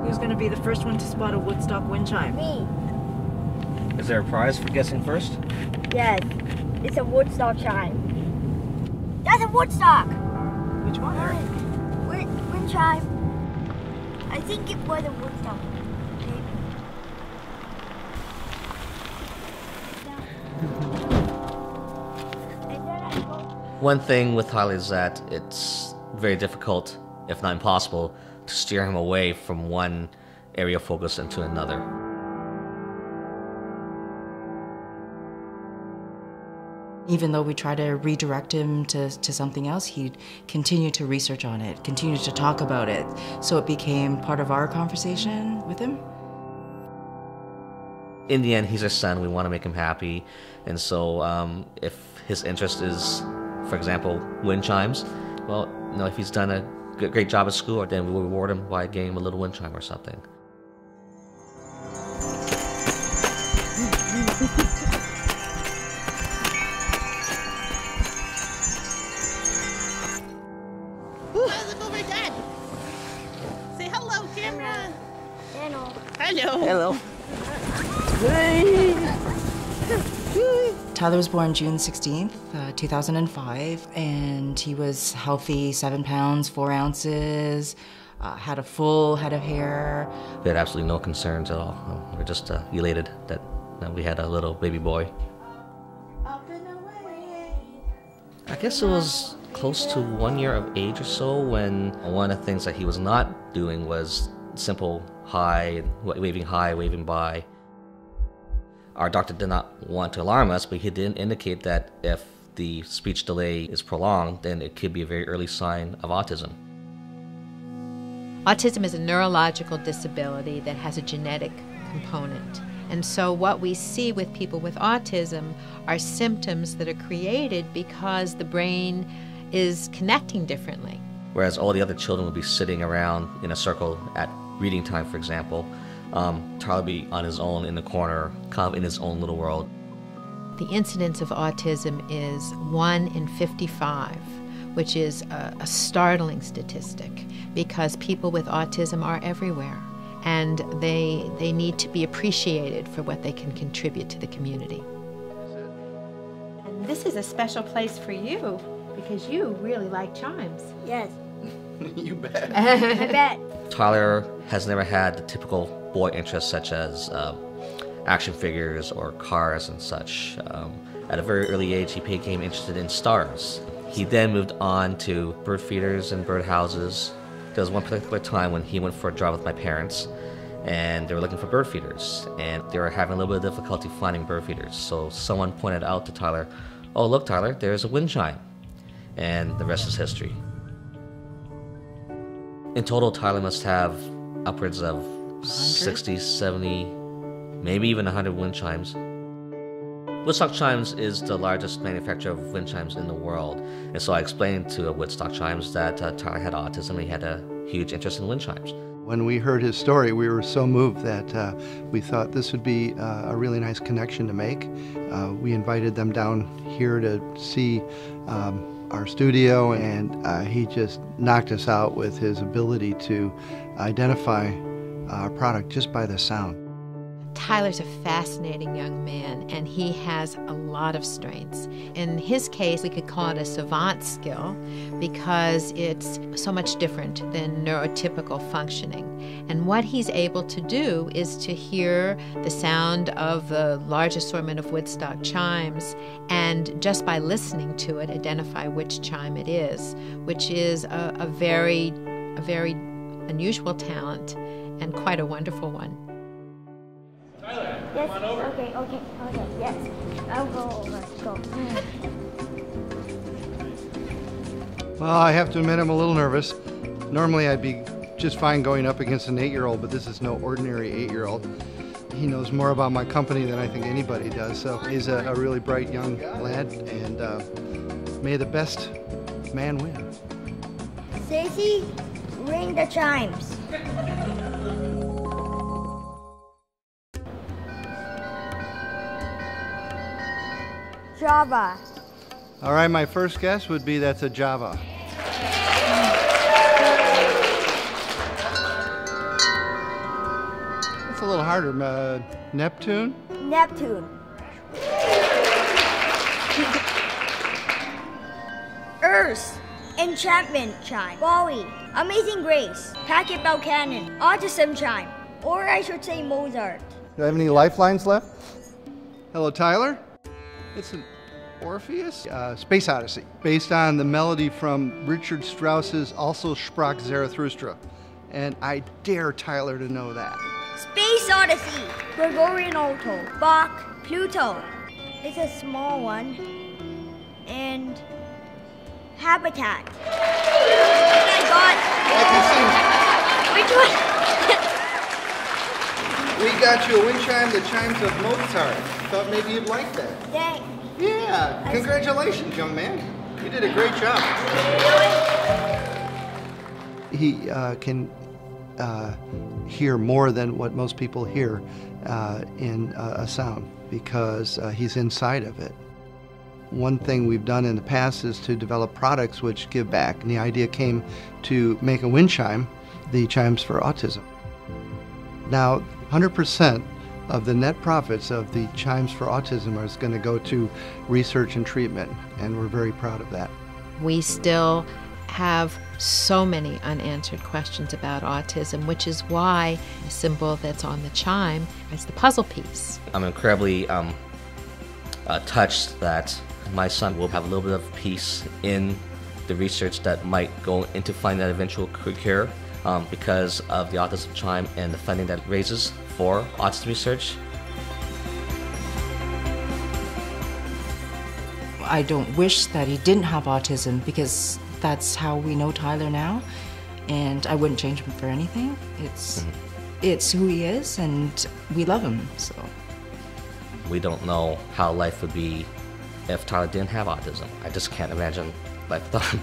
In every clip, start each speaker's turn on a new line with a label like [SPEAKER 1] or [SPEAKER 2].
[SPEAKER 1] Who's going to be the first one to spot a Woodstock wind chime?
[SPEAKER 2] Me.
[SPEAKER 3] Is there a prize for guessing first?
[SPEAKER 2] Yes. It's a Woodstock chime. That's a Woodstock!
[SPEAKER 1] Which one?
[SPEAKER 2] Wind chime. I think it was a Woodstock.
[SPEAKER 3] One thing with Tyler is that it's very difficult, if not impossible, to steer him away from one area of focus into another.
[SPEAKER 4] Even though we try to redirect him to something else, he'd continue to research on it, continue to talk about it. So it became part of our conversation with him.
[SPEAKER 3] In the end, he's our son. We want to make him happy. And so if his interest is, for example, wind chimes, well, you know, if he's done a great job at school, then we will reward him by getting him a little wind chime or something.
[SPEAKER 5] Look over, Dad. Say hello, camera.
[SPEAKER 2] Hello.
[SPEAKER 5] Hello.
[SPEAKER 3] Hello.
[SPEAKER 4] Tyler was born June 16th, 2005, and he was healthy, 7 pounds, 4 ounces, had a full head of hair.
[SPEAKER 3] We had absolutely no concerns at all. We were just elated that we had a little baby boy. I guess it was close to 1 year of age or so when one of the things that he was not doing was simple hi, waving bye. Our doctor did not want to alarm us, but he did indicate that if the speech delay is prolonged, then it could be a very early sign of autism.
[SPEAKER 6] Autism is a neurological disability that has a genetic component. And so what we see with people with autism are symptoms that are created because the brain is connecting differently.
[SPEAKER 3] Whereas all the other children would be sitting around in a circle at reading time, for example, Tyler would be on his own in the corner, kind of in his own little world.
[SPEAKER 6] The incidence of autism is 1 in 55, which is a startling statistic because people with autism are everywhere and they need to be appreciated for what they can contribute to the community. And this is a special place for you because you really like chimes.
[SPEAKER 2] Yes.
[SPEAKER 5] You bet.
[SPEAKER 2] I bet.
[SPEAKER 3] Tyler has never had the typical boy interests such as action figures or cars and such. At a very early age, he became interested in stars. He then moved on to bird feeders and bird houses. There was one particular time when he went for a drive with my parents, and they were looking for bird feeders, and they were having a little bit of difficulty finding bird feeders. So someone pointed out to Tyler, "Oh, look, Tyler, there's a wind chime," and the rest is history. In total, Tyler must have upwards of 60, 70, maybe even 100 wind chimes. Woodstock Chimes is the largest manufacturer of wind chimes in the world, and so I explained to Woodstock Chimes that Tyler had autism and he had a huge interest in wind chimes.
[SPEAKER 7] When we heard his story, we were so moved that we thought this would be a really nice connection to make. We invited them down here to see our studio, and he just knocked us out with his ability to identify our product just by the sound.
[SPEAKER 6] Tyler's a fascinating young man, and he has a lot of strengths. In his case, we could call it a savant skill because it's so much different than neurotypical functioning. And what he's able to do is to hear the sound of the large assortment of Woodstock chimes, and just by listening to it, identify which chime it is, which is a very unusual talent and quite a wonderful one.
[SPEAKER 5] Tyler,
[SPEAKER 2] Yes.
[SPEAKER 5] come on over.
[SPEAKER 2] Okay, yes. I'll go over. Go.
[SPEAKER 7] Well, I have to admit I'm a little nervous. Normally I'd be just fine going up against an 8-year-old, but this is no ordinary 8-year-old. He knows more about my company than I think anybody does, so he's a really bright young lad, and may the best man win.
[SPEAKER 2] Stacy, ring the chimes. Java.
[SPEAKER 7] All right, my first guess would be that's a Java. little harder. Neptune?
[SPEAKER 2] Neptune. Earth. Enchantment Chime. Bowie. Amazing Grace. Packet Bell Cannon. Autism Chime. Or I should say Mozart.
[SPEAKER 7] Do I have any lifelines left? Hello, Tyler. It's an Orpheus? Space Odyssey, based on the melody from Richard Strauss's Also Sprach Zarathustra. And I dare Tyler to know that.
[SPEAKER 2] Space Odyssey. Gregorian Alto. Bach. Pluto. It's a small one. And Habitat. Oh my God. Which one?
[SPEAKER 7] We got you a wind chime, the chimes of Mozart. Thought maybe you'd like that.
[SPEAKER 2] Dang.
[SPEAKER 7] Yeah, congratulations, young man. You did a great job. He can hear more than what most people hear in a sound because he's inside of it. One thing we've done in the past is to develop products which give back, and the idea came to make a wind chime, the Chimes for Autism. Now, 100% of the net profits of the Chimes for Autism is going to go to research and treatment, and we're very proud of that.
[SPEAKER 6] We still have so many unanswered questions about autism, which is why the symbol that's on the chime is the puzzle piece.
[SPEAKER 3] I'm incredibly touched that my son will have a little bit of peace in the research that might go into finding that eventual cure because of the Autism Chime and the funding that it raises for autism research.
[SPEAKER 4] I don't wish that he didn't have autism because that's how we know Tyler now, and I wouldn't change him for anything. It's who he is, and we love him, so.
[SPEAKER 3] We don't know how life would be if Tyler didn't have autism. I just can't imagine life without him.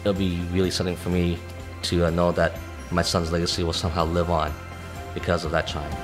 [SPEAKER 3] It'll be really something for me to know that my son's legacy will somehow live on because of that chime.